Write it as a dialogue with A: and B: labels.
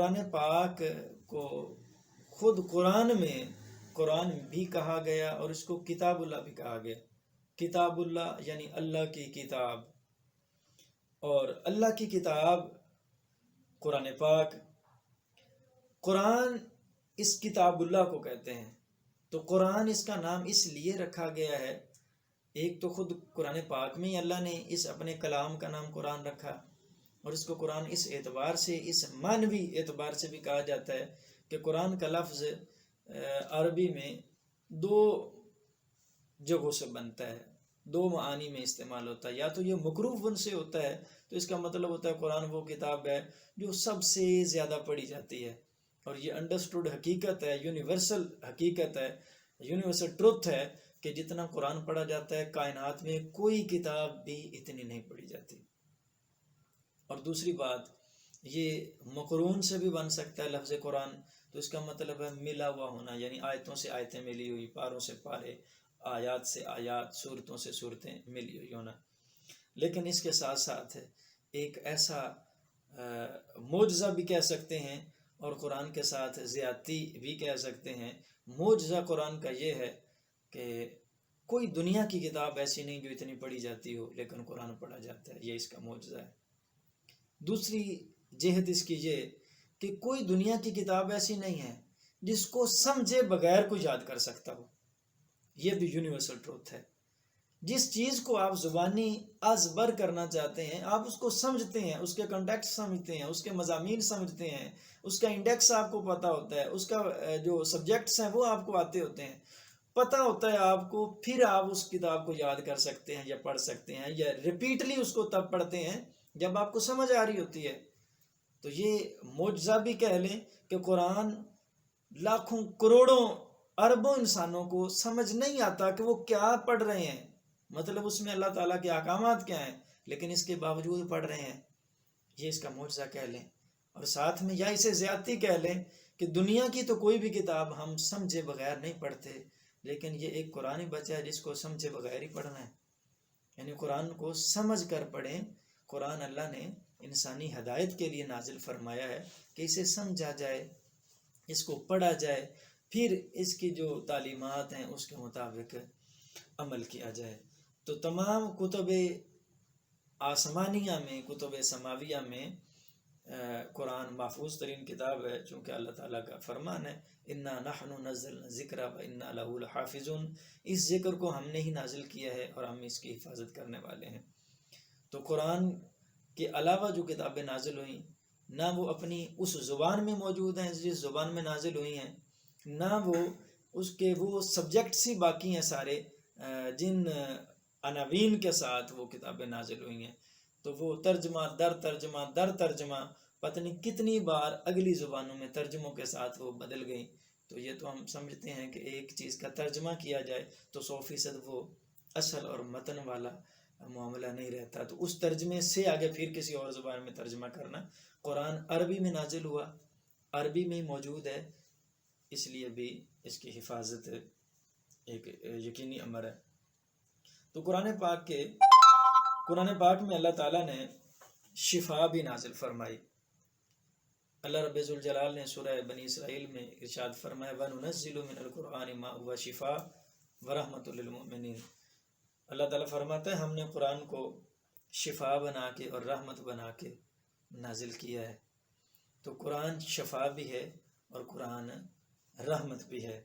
A: قرآن پاک کو خود قرآن بھی کہا گیا اور اس کو کتاب اللہ بھی کہا گیا. کتاب اللہ یعنی اللہ کی کتاب، اور اللہ کی کتاب قرآن پاک. قرآن اس کتاب اللہ کو کہتے ہیں. تو قرآن اس کا نام اس لیے رکھا گیا ہے، ایک تو خود قرآن پاک میں ہی اللہ نے اس اپنے کلام کا نام قرآن رکھا، اور اس کو قرآن اس اعتبار سے، اس معنوی اعتبار سے بھی کہا جاتا ہے کہ قرآن کا لفظ عربی میں دو جگہوں سے بنتا ہے، دو معانی میں استعمال ہوتا ہے. یا تو یہ مقروفن سے ہوتا ہے، تو اس کا مطلب ہوتا ہے قرآن وہ کتاب ہے جو سب سے زیادہ پڑھی جاتی ہے، اور یہ انڈرسٹوڈ حقیقت ہے، یونیورسل حقیقت ہے، یونیورسل ٹروتھ ہے کہ جتنا قرآن پڑھا جاتا ہے کائنات میں کوئی کتاب بھی اتنی نہیں پڑھی جاتی. اور دوسری بات، یہ مقرون سے بھی بن سکتا ہے لفظ قرآن، تو اس کا مطلب ہے ملا ہوا ہونا، یعنی آیتوں سے آیتیں ملی ہوئی، پاروں سے پارے، آیات سے آیات، صورتوں سے صورتیں ملی ہوئی ہونا. لیکن اس کے ساتھ ساتھ ایک ایسا معجزہ بھی کہہ سکتے ہیں، اور قرآن کے ساتھ زیادتی بھی کہہ سکتے ہیں. معجزہ قرآن کا یہ ہے کہ کوئی دنیا کی کتاب ایسی نہیں جو اتنی پڑھی جاتی ہو، لیکن قرآن پڑھا جاتا ہے، یہ اس کا معجزہ ہے. دوسری جہت اس کی یہ کہ کوئی دنیا کی کتاب ایسی نہیں ہے جس کو سمجھے بغیر کوئی یاد کر سکتا ہو، یہ بھی یونیورسل ٹروتھ ہے. جس چیز کو آپ زبانی ازبر کرنا چاہتے ہیں، آپ اس کو سمجھتے ہیں، اس کے کنٹیکسٹ سمجھتے ہیں، اس کے مضامین سمجھتے ہیں، اس کا انڈیکس آپ کو پتہ ہوتا ہے، اس کا جو سبجیکٹس ہیں وہ آپ کو آتے ہوتے ہیں، پتہ ہوتا ہے آپ کو، پھر آپ اس کتاب کو یاد کر سکتے ہیں یا پڑھ سکتے ہیں، یا ریپیٹلی اس کو تب پڑھتے ہیں جب آپ کو سمجھ آ رہی ہوتی ہے. تو یہ معجزہ بھی کہہ لیں کہ قرآن لاکھوں کروڑوں اربوں انسانوں کو سمجھ نہیں آتا کہ وہ کیا پڑھ رہے ہیں، مطلب اس میں اللہ تعالیٰ کے احکامات کیا ہیں، لیکن اس کے باوجود پڑھ رہے ہیں. یہ اس کا معجزہ کہہ لیں. اور ساتھ میں یا اسے زیادتی کہہ لیں کہ دنیا کی تو کوئی بھی کتاب ہم سمجھے بغیر نہیں پڑھتے، لیکن یہ ایک قرآن ہی بچہ ہے جس کو سمجھے بغیر ہی پڑھنا ہے، یعنی قرآن کو سمجھ کر پڑھیں. قرآن اللہ نے انسانی ہدایت کے لیے نازل فرمایا ہے کہ اسے سمجھا جائے، اس کو پڑھا جائے، پھر اس کی جو تعلیمات ہیں اس کے مطابق عمل کیا جائے. تو تمام کتب آسمانیہ میں، کتب سماویہ میں قرآن محفوظ ترین کتاب ہے، چونکہ اللہ تعالیٰ کا فرمان ہے انا نحن نزلنا الذکر وانا لہ لحافظون، اس ذکر کو ہم نے ہی نازل کیا ہے اور ہم اس کی حفاظت کرنے والے ہیں. تو قرآن کے علاوہ جو کتابیں نازل ہوئیں، نہ وہ اپنی اس زبان میں موجود ہیں جس زبان میں نازل ہوئی ہیں، نہ وہ اس کے وہ سبجیکٹس ہی باقی ہیں سارے جن عناوین کے ساتھ وہ کتابیں نازل ہوئی ہیں. تو وہ ترجمہ در ترجمہ پتہ نہیں کتنی بار اگلی زبانوں میں ترجموں کے ساتھ وہ بدل گئیں. تو یہ تو ہم سمجھتے ہیں کہ ایک چیز کا ترجمہ کیا جائے تو 100% وہ اصل اور متن والا معاملہ نہیں رہتا، تو اس ترجمے سے آگے پھر کسی اور زبان میں ترجمہ کرنا. قرآن عربی میں نازل ہوا، عربی میں ہی موجود ہے، اس لیے بھی اس کی حفاظت ایک یقینی امر ہے. تو قرآن پاک میں اللہ تعالیٰ نے شفا بھی نازل فرمائی. اللہ رب ذوالجلال نے سورہ بنی اسرائیل میں ارشاد فرمایا وَنُنَزِّلُ مِنَ الْقُرْآنِ مَا هُوَ شِفَاءٌ وَرَحْمَةٌ لِّلْمُؤْمِنِينَ. اللہ تعالیٰ فرماتا ہے ہم نے قرآن کو شفا بنا کے اور رحمت بنا کے نازل کیا ہے. تو قرآن شفا بھی ہے اور قرآن رحمت بھی ہے.